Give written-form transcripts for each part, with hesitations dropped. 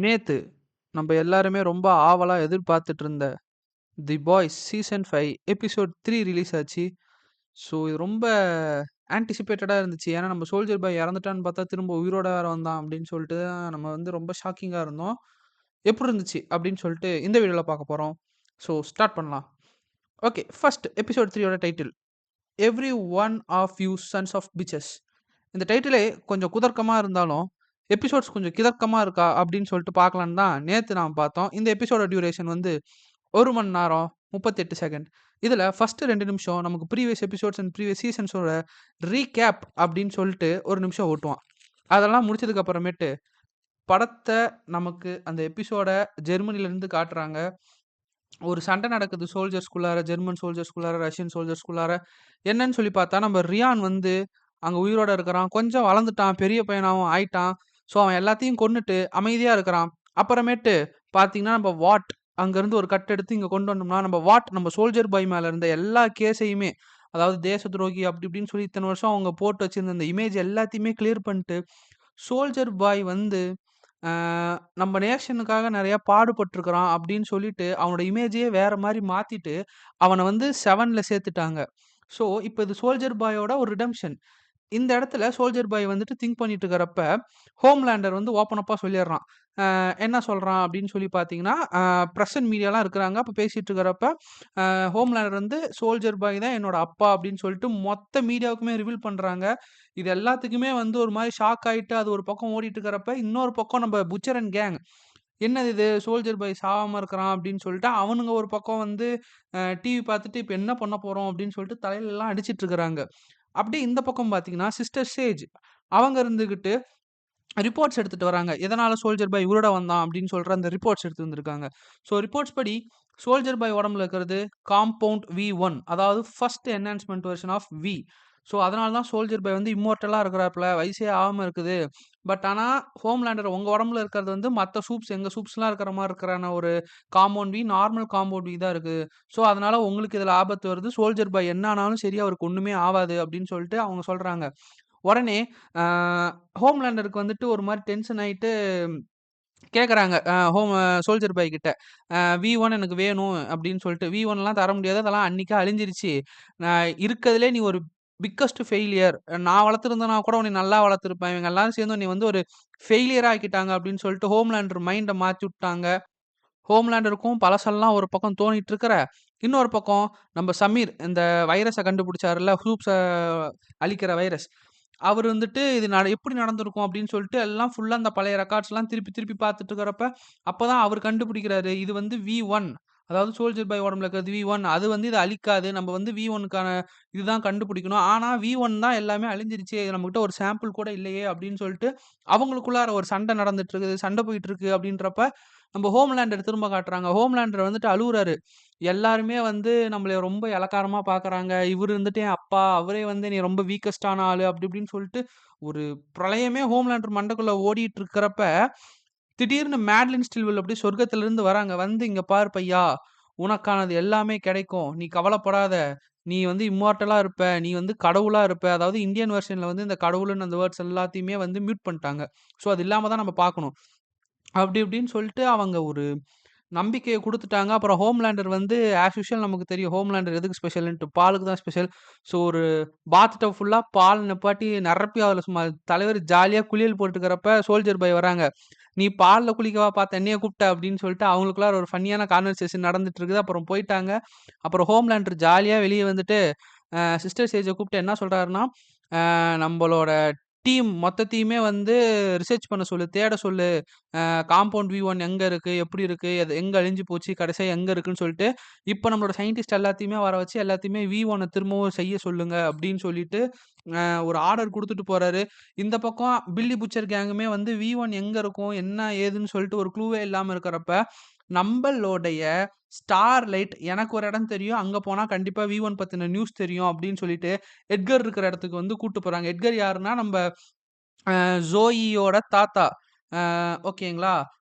நேத்து நம்ம எல்லாருமே ரொம்ப ஆவலா எதிர்பார்த்துட்டு இருந்த தி பாய்ஸ் சீசன் 5 எபிசோட் 3 ரிலீஸ் ஆச்சு. ஸோ இது ரொம்ப ஆன்டிசிபேட்டடா இருந்துச்சு. ஏன்னா நம்ம சோல்ஜர் பாய் இறந்துட்டான்னு பார்த்தா திரும்ப உயிரோட வேற வந்தான் அப்படின்னு சொல்லிட்டு நம்ம வந்து ரொம்ப ஷாக்கிங்கா இருந்தோம். எப்படி இருந்துச்சு அப்படின்னு சொல்லிட்டு இந்த வீடியோல பார்க்க போறோம். ஸோ ஸ்டார்ட் பண்ணலாம். ஓகே, ஃபர்ஸ்ட் எபிசோட் 3 ஓட title every one of you sons of bitches. இந்த டைட்டிலே கொஞ்சம் குதர்க்கமா இருந்தாலும் எபிசோட்ஸ் கொஞ்சம் கிதர்க்கமா இருக்கா அப்படின்னு சொல்லிட்டு பார்க்கலான்னு தான் நேத்து நாம பார்த்தோம். இந்த எபிசோட டியூரேஷன் வந்து 1 மணி நேரம் 38 செகண்ட். இதுல ஃபர்ஸ்ட் 2 நிமிஷம் நமக்கு ப்ரீவியஸ் எபிசோட்ஸ் அண்ட் ப்ரீவியஸ் சீசன்ஸோட ரீகேப் அப்படின்னு சொல்லிட்டு 1 நிமிஷம் ஓட்டுவான். அதெல்லாம் முடிச்சதுக்கு அப்புறமேட்டு படத்தை நமக்கு அந்த எபிசோட ஜெர்மனில இருந்து காட்டுறாங்க. ஒரு சண்டை நடக்குது சோல்ஜர்ஸ்குள்ளார, ஜெர்மன் சோல்ஜர்ஸ்குள்ளார, ரஷ்யன் சோல்ஜர்ஸ்குள்ளார. என்னன்னு சொல்லி பார்த்தா நம்ம ரியான் வந்து அங்க உயிரோட இருக்கிறான். கொஞ்சம் வளர்ந்துட்டான், பெரிய பையனாவும் ஆயிட்டான். ஸோ அவன் எல்லாத்தையும் கொன்னுட்டு அமைதியா இருக்கிறான். அப்புறமேட்டு பார்த்தீங்கன்னா நம்ம வாட் அங்கேருந்து ஒரு கட் எடுத்து இங்க கொண்டு வந்தோம்னா, நம்ம வாட் நம்ம சோல்ஜர் பாய் மேல இருந்த எல்லா கேஸையுமே, அதாவது தேச துரோகி அப்படி இப்படின்னு சொல்லி இத்தனை வருஷம் அவங்க போட்டு வச்சிருந்த அந்த இமேஜ் எல்லாத்தையுமே கிளியர் பண்ணிட்டு, சோல்ஜர் பாய் வந்து அ நம்ம நேஷனுக்காக நெறைய பாடுபட்டுருக்கிறான் அப்படின்னு சொல்லிட்டு, அவனோட இமேஜையே வேற மாரி மாத்திட்டு, அவன வந்து 7ல சேர்த்துட்டாங்க. ஸோ, இப்ப இது சோல்ஜர் பாயோட ஒரு ரிடெம்ப்ஷன். இந்த இடத்துல சோல்ஜர் பாய் வந்துட்டு திங்க் பண்ணிட்டு இருக்கிறப்ப, ஹோம்லேண்டர் வந்து ஓப்பன் அப்பா சொல்லிடுறான். என்ன சொல்றான் அப்படின்னு சொல்லி பார்த்தீங்கன்னா, பிரஸ் அண்ட் மீடியாலாம் இருக்கிறாங்க. அப்ப பேசிட்டு இருக்கிறப்ப, ஹோம்லேண்டர் வந்து சோல்ஜர் பாய் தான் என்னோட அப்பா அப்படின்னு சொல்லிட்டு மொத்த மீடியாவுக்குமே ரிவீல் பண்றாங்க. இது எல்லாத்துக்குமே வந்து ஒரு மாரி ஷாக் ஆயிட்டு, அது ஒரு பக்கம் ஓடிட்டு இருக்கிறப்ப, இன்னொரு பக்கம் நம்ம புச்சர் அண்ட் கேங் என்னது இது சோல்ஜர் பாய் சாவாம இருக்கிறான் அப்படின்னு சொல்லிட்டு, அவனுங்க ஒரு பக்கம் வந்து டிவி பார்த்துட்டு, இப்ப என்ன பண்ண போறோம் அப்படின்னு சொல்லிட்டு தலையிலலாம் அடிச்சிட்டு இருக்கிறாங்க. அப்படியே இந்த பக்கம் பார்த்தீங்கன்னா, சிஸ்டர் சேஜ் அவங்க இருந்துகிட்டு ரிப்போர்ட்ஸ் எடுத்துட்டு வராங்க. எதனால சோல்ஜர் பாய் உயிரோட வந்தான் அப்படின்னு சொல்ற அந்த ரிப்போர்ட்ஸ் எடுத்து வந்திருக்காங்க. ஸோ ரிப்போர்ட்ஸ் படி சோல்ஜர் பாய் உடம்புல இருக்கிறது காம்பவுண்ட் V1 அதாவது first enhancement version of V. So அதனால தான் சோல்ஜர் பாய் வந்து இம்மோர்டலா இருக்கிறாப்ல. வயசே ஆகாம இருக்குது. பட் ஆனா ஹோம்லேண்டர் உங்க உடம்புல இருக்கிறது வந்து மத்த சூப்ஸ் எங்க சூப்ஸ்லாம் இருக்கிற மாரி இருக்கிறான ஒரு காம்பவுண்ட் நார்மல் காம்பவுண்ட் தான் இருக்கு. ஸோ அதனால உங்களுக்கு இதுல ஆபத்து வருது. சோல்ஜர் பாய் என்ன ஆனாலும் சரி அவருக்கு ஒண்ணுமே ஆவாது அப்படின்னு சொல்லிட்டு அவங்க சொல்றாங்க. உடனே அ ஹோம்லேண்டருக்கு வந்துட்டு ஒரு மாரி டென்ஷன் ஆயிட்டு கேட்கறாங்க. சோல்ஜர் பாய் கிட்ட. V1 எனக்கு வேணும் அப்படின்னு சொல்லிட்டு. V1லாம் தர முடியாது. அதெல்லாம் அன்னைக்கே அழிஞ்சிருச்சு. இருக்கதிலே நீ ஒரு பிக்கஸ்ட் ஃபெயிலியர். நான் வளர்த்திருந்தேன்னா கூட உன்னை நல்லா வளர்த்திருப்பேன். இவங்க எல்லாரும் சேர்ந்து உன்னை வந்து ஒரு ஃபெயிலியரா ஆக்கிட்டாங்க அப்படின்னு சொல்லிட்டு ஹோம்லேண்டர் மைண்ட மாத்தி விட்டாங்க. ஹோம்லேண்டருக்கும் பழசெல்லாம் ஒரு பக்கம் தோணிட்டு இருக்கிற, இன்னொரு பக்கம் நம்ம சமீர் இந்த வைரஸ கண்டுபிடிச்சாருல்ல, ஹூப்ஸ அழிக்கிற வைரஸ். அவரு வந்துட்டு இது எப்படி நடந்திருக்கும் அப்படின்னு சொல்லிட்டு எல்லாம் ஃபுல்லா அந்த பழைய ரெக்கார்ட்ஸ்லாம் திருப்பி திருப்பி பார்த்துட்டு இருக்கிறப்ப, அப்பதான் அவரு கண்டுபிடிக்கிறாரு. இது வந்து V1 அதாவது சோல்ஜர் பாய் உடம்புல இருக்கிறது V1 அது வந்து இத அழிக்காது. நம்ம வந்து V1க்கான இதுதான் கண்டுபிடிக்கணும். ஆனா V1 தான் எல்லாமே அழிஞ்சிருச்சே. நம்மகிட்ட ஒரு சாம்பிள் கூட இல்லையே அப்படின்னு சொல்லிட்டு, அவங்களுக்குள்ளார ஒரு சண்டை நடந்துட்டு இருக்குது. சண்டை போயிட்டு இருக்கு அப்படின்றப்ப, நம்ம ஹோம்லேண்டர் திரும்ப காட்டுறாங்க. ஹோம்லேண்டர் வந்துட்டு அழுவுறாரு. எல்லாருமே வந்து நம்மள ரொம்ப எளக்காரமா பார்க்குறாங்க. இவரு வந்துட்டு என் அப்பா, அவரே வந்து என்னைய ரொம்ப வீக்கஸ்ட்டான ஆளு அப்படி இப்படின்னு சொல்லிட்டு, ஒரு பிரளயமே ஹோம்லேண்டர் மண்டைக்குள்ள ஓடிட்டு இருக்கிறப்ப, திடீர்னு மேட்லின் ஸ்டில்வெல் அப்படியே சொர்க்கத்திலிருந்து வராங்க. வந்து "இங்க பாரு பையா, உனக்கானது எல்லாமே கிடைக்கும். நீ கவலைப்படாத. நீ வந்து இம்மார்ட்டலா இருப்ப. நீ வந்து கடவுளா இருப்ப." அதாவது இந்தியன் வெர்ஷன்ல வந்து இந்த கடவுளுன்னு அந்த வேர்ட்ஸ் எல்லாத்தையுமே வந்து மியூட் பண்ணிட்டாங்க. ஸோ அது இல்லாம தான் நம்ம பார்க்கணும். அப்படி இப்படின்னு சொல்லிட்டு அவங்க ஒரு நம்பிக்கைய குடுத்துட்டாங்க. அப்புறம் ஹோம்லேண்டர் வந்து ஆஸ் யூசுவல் நமக்கு தெரியும். ஹோம்லேண்டர் எதுக்கு ஸ்பெஷல்ன்ட்டு பாலுக்கு தான் ஸ்பெஷல். ஸோ ஒரு பாத் டப் ஃபுல்லா பால் நிப்பாட்டி நிரப்பி அதில சும்மா தலைவர் ஜாலியா குளியல் போட்டுக்கிறப்ப சோல்ஜர் பாய் வராங்க. "நீ பால்ல குளிக்கவா பார்த்த என்னைய கூப்பிட்ட?" அப்படின்னு சொல்லிட்டு அவங்களுக்குள்ளார ஒரு ஃபன்னியான கான்வர்சேஷன் நடந்துட்டு இருக்குது. அப்புறம் போயிட்டாங்க. அப்புறம் ஹோம்லேண்டர் ஜாலியா வெளிய வந்துட்டு சிஸ்டர் சேஜ கூப்பிட்டு என்ன சொல்றாருன்னா, "நம்பளோட டீம் மொத்தத்தையுமே வந்து ரிசர்ச் பண்ண சொல்லு, தேட சொல்லு. காம்பவுண்ட் V1 எங்க இருக்கு? எப்படி இருக்கு? அது எங்க அழிஞ்சு போச்சு? கடைசியா எங்க இருக்குன்னு சொல்லிட்டு, இப்ப நம்மளோட சயின்டிஸ்ட் எல்லாத்தையுமே வர வச்சு, எல்லாத்தையுமே V1 திரும்பவும் செய்ய சொல்லுங்க அப்படின்னு சொல்லிட்டு, ஒரு ஆர்டர் குடுத்துட்டு போறாரு. இந்த பக்கம் பில்லி புட்சர் கேங்குமே வந்து V1 எங்க இருக்கும்? என்ன ஏதுன்னு சொல்லிட்டு ஒரு க்ளூவே இல்லாம இருக்கிறப்ப, நம்பளுடைய ஸ்டார்லைட் எனக்கு ஒரு இடம் தெரியும். அங்க போனா கண்டிப்பா V1 பத்தின நியூஸ் தெரியும் அப்படின்னு சொல்லிட்டு, எட்கர் இருக்கிற இடத்துக்கு வந்து கூட்டு போறாங்க. எட்கர் யாருன்னா, நம்ப ஜோயியோட தாத்தா. ஓகேங்களா?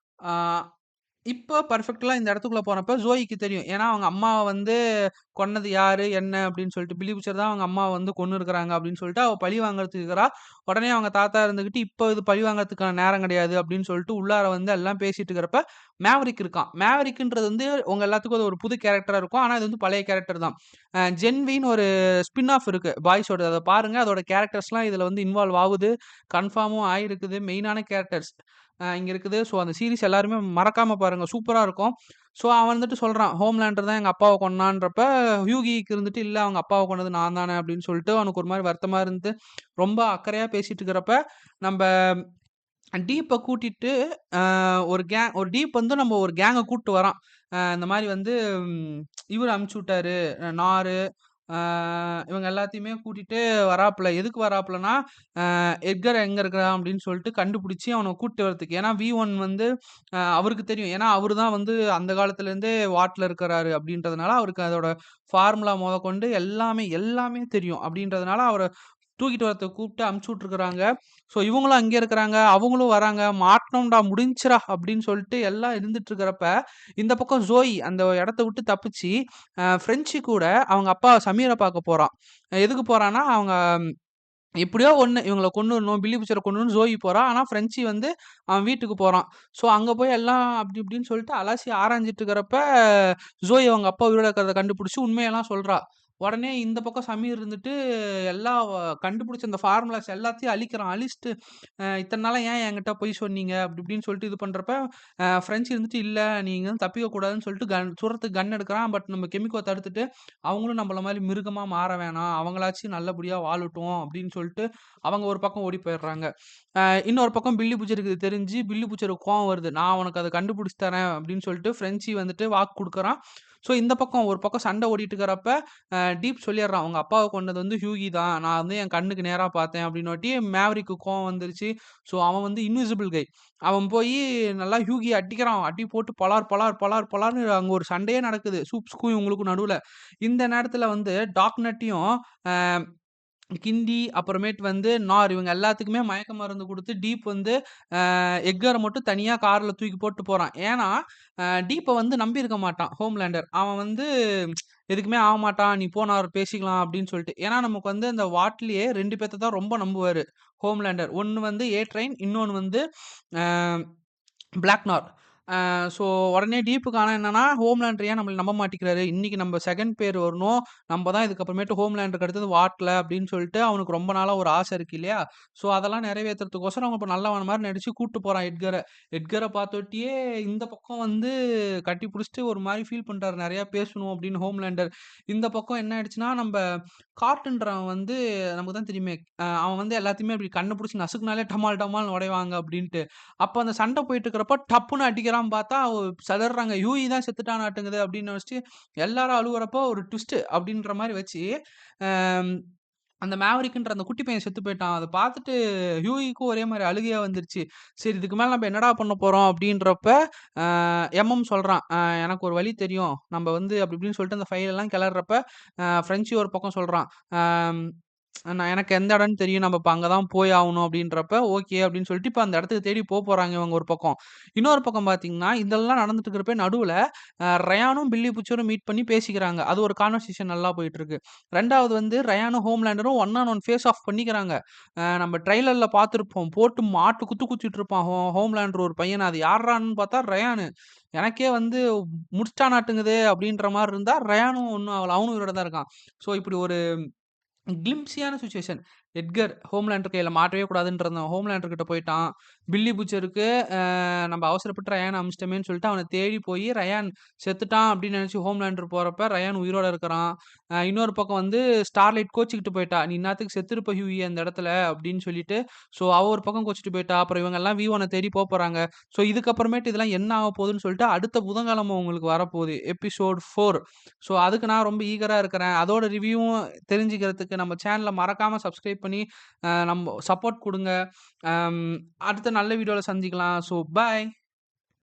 அ இப்போ பெர்ஃபெக்ட்டா இந்த இடத்துக்குள்ள போனப்ப ஜோயிக்கு தெரியும். ஏன்னா, அவங்க அம்மாவ வந்து கொன்னது யாரு? என்ன? அப்படின்னு சொல்லிட்டு பில்லி பிட்சர் தான் அவங்க அம்மாவ வந்து கொன்னுருக்காங்க அப்படின்னு சொல்லிட்டு அவ பழி வாங்குறதுக்கு இருக்கிறா. உடனே அவங்க தாத்தா இருந்துகிட்டு, "இப்போ இது பழி வாங்குறதுக்கான நேரம் கிடையாது" அப்படின்னு சொல்லிட்டு உள்ளார வந்து எல்லாம் பேசிட்டு இருக்கிறப்ப, மேவரிக் இருக்கான். மேவரிக்ன்றது வந்து உங்க எல்லாத்துக்கும் அது ஒரு புது கேரக்டரா இருக்கும். ஆனா, இது வந்து பழைய கேரக்டர் தான். ஜென்வின்னு ஒரு ஸ்பின் ஆஃப் இருக்கு பாய்ஸோடது. அத பாருங்க. அதோட கேரக்டர்ஸ்லாம் இதுல வந்து இன்வால்வ் ஆவுது. கன்ஃபார்மும் ஆயிருக்குது. மெயினான கேரக்டர்ஸ். இங்க இருக்குது. ஸோ, அந்த சீரிஸ் எல்லாருமே மறக்காம பாருங்க. சூப்பரா இருக்கும். ஸோ, அவன் வந்துட்டு சொல்றான், "ஹோம்லேண்டர் தான் எங்க அப்பாவ கொன்னான்றப்ப" ஹியூகிக்கு இருந்துட்டு, "இல்ல அவங்க அப்பாவ கொன்னது நான் தானே" அப்படின்னு சொல்லிட்டு அவனுக்கு ஒரு மாரி வருத்தமா இருந்து, ரொம்ப அக்கறையா பேசிட்டு இருக்கிறப்ப, நம்ப டீப்ப கூட்டிட்டு ஒரு டீப் வந்து நம்ம ஒரு கேங்க கூட்டு வரான். இந்த மாரி வந்து ம் இவரு அனுப்பிச்சு விட்டாரு. நாரு, ஆ இவங்க எல்லாத்தையுமே கூட்டிட்டு வராப்புல. எதுக்கு வராப்புலன்னா, எட்கர் எங்க இருக்கிறான் அப்படின்னு சொல்லிட்டு கண்டுபிடிச்சு அவன கூட்டு வரதுக்கு. ஏன்னா V1 வந்து அவருக்கு தெரியும். ஏன்னா அவரு தான் வந்து அந்த காலத்துலேருந்தே வாட்ல இருக்கிறாரு அப்படின்றதுனால, அவருக்கு அதோட ஃபார்முலா மொதற்கொண்டு எல்லாமே எல்லாமே தெரியும். அப்படின்றதுனால அவர தூக்கிட்டு வரதுக்கு கூப்பிட்டு அனுப்பிச்சு விட்டுருக்காங்க. ஸோ இவங்களும் அங்கே இருக்கிறாங்க. அவங்களும் வராங்க. "மாட்னோம்டா, முடிஞ்சுச்சுடா" அப்படின்னு சொல்லிட்டு எல்லாம் இருந்துட்டு இருக்கிறப்ப, இந்த பக்கம் ஜோயி அந்த இடத்த விட்டு தப்பிச்சு, ஃப்ரெஞ்சி கூட அவங்க அப்பா சமீர பார்க்க போறான். எதுக்கு போறான்னா, அவங்க எப்படியோ ஒண்ணு இவங்கள கொன்னுறணும், பில்லி பிட்சர கொன்னுறணும்னு ஜோயி போறான். ஆனா ஃப்ரெஞ்சி வந்து அவன் வீட்டுக்கு போறான். ஸோ அங்க போய் எல்லாம் அப்படி இப்படின்னு சொல்லிட்டு அலசி ஆராய்ஞ்சிட்டு இருக்கிறப்ப, ஜோயி அவங்க அப்பா உயிரோட இருக்கிறத கண்டுபிடிச்சு உண்மையெல்லாம் சொல்றா. உடனே இந்த பக்கம் சமீர் இருந்துட்டு எல்லா கண்டுபிடிச்ச அந்த ஃபார்முலாஸ் எல்லாத்தையும் அழிக்கிறான். அழிச்சுட்டு, இத்தன நாளா ஏன் என்கிட்ட பொய் சொன்னீங்க? அப்படி இப்படின்னு சொல்லிட்டு இது பண்றப்ப, ஃப்ரெஞ்ச் இருந்துட்டு, "இல்ல நீ இங்கருந்து தப்பிக்க கூடாதுன்னு" சொல்லிட்டு சுடுறதுக்கு கன் எடுக்குறான். பட் நம்ம கெமிக்கோ தடுத்துட்டு, "அவங்களும் நம்மள மாரி மிருகமா மாற வேணாம். அவங்களாச்சும் நல்லபடியா வாழட்டும்" அப்படின்னு சொல்லிட்டு, அவங்க ஒரு பக்கம் ஓடி போயிடுறாங்க. இன்னொரு பக்கம் பில்லி பூச்சருக்கு இது தெரிஞ்சு, பில்லி பூச்சருக்கு கோவம் வருது. "நான் உனக்கு அத கண்டுபிடிச்சு தரேன்" அப்படின்னு சொல்லிட்டு ஃப்ரெஞ்சி வந்துட்டு வாக்கு குடுக்குறான். ஸோ இந்த பக்கம் ஒரு பக்கம் சண்டை ஓடிட்டு இருக்கிறப்ப, டீப் சொல்லிடுறான், "உங்க அப்பாவ கொன்னது வந்து ஹியூகி தான். நான் வந்து என் கண்ணுக்கு நேரா பார்த்தேன்" அப்படின்னோட்டி மேவரிக்கு கோவம் வந்துருச்சு. ஸோ அவன் வந்து இன்விசிபிள் கை. அவன் போயி நல்லா ஹியூகிய அடிக்கிறான். அடி போட்டு பலார், பலார், பலார், பலார்ன்னு அங்க ஒரு சண்டையே நடக்குது. சூப்ஸ்க்கும் இவங்களுக்கும் நடுவுல. இந்த நேரத்துல வந்து டாக்நெட்டையும், அ கிண்டி, அப்புறமேட்டு வந்து நார் இவங்க எல்லாத்துக்குமே மயக்க மருந்து குடுத்து, டீப் வந்து எட்கர மட்டும் தனியா கார்ல தூக்கி போட்டு போறான். ஏன்னா, டீப்ப வந்து நம்பியிருக்க மாட்டான் ஹோம்லேண்டர். அவன் வந்து எதுக்குமே ஆவமாட்டான். "நீ போ நான் பேசிக்கலாம்" அப்படின்னு சொல்லிட்டு. ஏன்னா, நமக்கு வந்து அந்த வாட்லயே 2 பேத்த தான் ரொம்ப நம்புவாரு ஹோம்லேண்டர். ஒண்ணு வந்து ஏ ட்ரெயின், இன்னொன்னு வந்து அ பிளாக் நார். ஸோ உடனே டீப்புக்கு ஆனா என்னன்னா, ஹோம்லேண்டர் ஏன் நம்மள நம்ப மாட்டேங்கிறாரு? இன்னைக்கு நம்ம செகண்ட் பேர் வரணும். நம்ம தான் இதுக்கப்புறமேட்டு ஹோம்லேண்டருக்கு அடுத்தது வாட்ல அப்படின்னு சொல்லிட்டு அவனுக்கு ரொம்ப நாளா ஒரு ஆசை இருக்கு இல்லையா? ஸோ அதெல்லாம் நிறைவேத்துறதுக்கோசரம் அவன் இப்ப நல்லவன் மாரி நடிச்சு கூட்டு போறான் எட்கர. எட்கர பாத்தோட்டியே இந்த பக்கம் வந்து கட்டி புடிச்சுட்டு ஒரு மாரி ஃபீல் பண்றாரு. நெறைய பேசணும் அப்படின்னு ஹோம்லேண்டர். இந்த பக்கம் என்ன ஆயிடுச்சுன்னா, நம்ப கார்ட்ன்றவன் வந்து நமக்கு தான் தெரியுமே, அவன் வந்து எல்லாத்தையுமே இப்டி கண்ண புடிச்சு நசுக்குனாலே டமால் டமால்னு உடைவாங்க அப்டின்ட்டு. அப்ப அந்த சண்ட போயிட்டு இருக்கிறப்ப டப்புன்னு அடிக்கிறான் பார்த்தா, செதர்றாங்க. யூயி தான் செத்துட்டானாட்டுங்குது அப்டின்னு நெனச்சுட்டு எல்லாரும் அழுவுறப்போ ஒரு ட்விஸ்ட் அப்டின்ற மாரி வச்சு, அம் அந்த மேவரிக்ன்ற அந்த குட்டி பையன் செத்து போயிட்டான். அத பார்த்துட்டு ஹியூயிக்கும் ஒரே மாரி அழுகையா வந்துருச்சு. சரி இதுக்கு மேல நம்ம என்னடா பண்ண போறோம் அப்டின்றப்ப, அ எம்.எம் சொல்றான். எனக்கு ஒரு வழி தெரியும். நம்ப வந்து அப்டி இப்டின்னு சொல்லிட்டு அந்த ஃபைல் எல்லாம் கெளர்றப்ப, ஃப்ரெஞ்சி ஒரு பக்கம் சொல்றான். அம் நான் எனக்கு எந்த இடம்னு தெரியும். நம்ம இப்ப அங்க தான் போய் ஆவணும் அப்டின்றப்ப, ஓகே அப்டின்னு சொல்லிட்டு இப்ப அந்த இடத்துக்கு தேடி போறாங்க இவங்க ஒரு பக்கம். இன்னொரு பக்கம் பார்த்தீங்கன்னா, இதெல்லாம் நடந்துட்டு இருக்கிறப்ப நடுவுல ரயானும், பில்லி புச்சரும் மீட் பண்ணி பேசிக்கிறாங்க. அது ஒரு கான்வர்சேஷன் நல்லா போயிட்டுருக்கு. 2வது வந்து ரயானும், ஹோம்லேண்டரும் one on one face off பண்ணிக்கிறாங்க. நம்ம ட்ரெய்லர்ல பார்த்திருப்போம். போட்டு மாட்டு குத்து குத்திட்டு இருப்பான் ஹோம்லேண்டர் ஒரு பையன. அது யார்றான்னு பார்த்தா ரயானு. எனக்கே வந்து முடிச்சிட்டானாட்டுங்குதே அப்டின்ற மாரி இருந்தா, ரயானும் ஒண்ணும் ஆவல. அவனும் உயிரோட தான் இருக்கான். ஸோ இப்டி ஒரு கிளிம்ப்ஸியான சிச்சுவேஷன். எட்கர் ஹோம்லேண்டர் கையில மாட்டவே கூடாதுன்னு இருந்தான். ஹோம்லேண்டர் கிட்ட போயிட்டான். பில்லி பூச்சருக்கு நம்ம அவசரப்பட்டு ரயான அனுப்பிச்சிட்டோமேன்னு சொல்லிட்டு அவன தேடி போயி ரயான் செத்துட்டான் அப்படின்னு நெனச்சு ஹோம்லேண்டர் போறப்ப ரயான் உயிரோட இருக்கிறான். இன்னொரு பக்கம் வந்து ஸ்டார்லைட் கோச்சுக்கிட்டு போயிட்டா. "நீ என்னாத்துக்கு செத்துருப்ப ஹியூயி அந்த இடத்துல" அப்படின்னு சொல்லிட்டு. ஸோ அவ ஒரு பக்கம் கோச்சுட்டு போயிட்டா. அப்புறம் இவங்கலாம் V1 தேடி போறாங்க. ஸோ இதுக்கப்புறமேட்டு இதெல்லாம் என்ன ஆகப்போகுதுன்னு சொல்லிட்டு அடுத்த புதன்கிழமை உங்களுக்கு வரப்போகுது. எபிசோட் 4. ஸோ அதுக்கு நான் ரொம்ப ஈகரா இருக்கிறேன். அதோட ரிவ்யூவும் தெரிஞ்சுக்கிறதுக்கு நம்ம சேனல மறக்காம சப்ஸ்கிரைப் பண்ணி நம்ம சப்போர்ட் குடுங்க. அடுத்த நல்ல வீடியோல சந்திக்கலாம். So bye.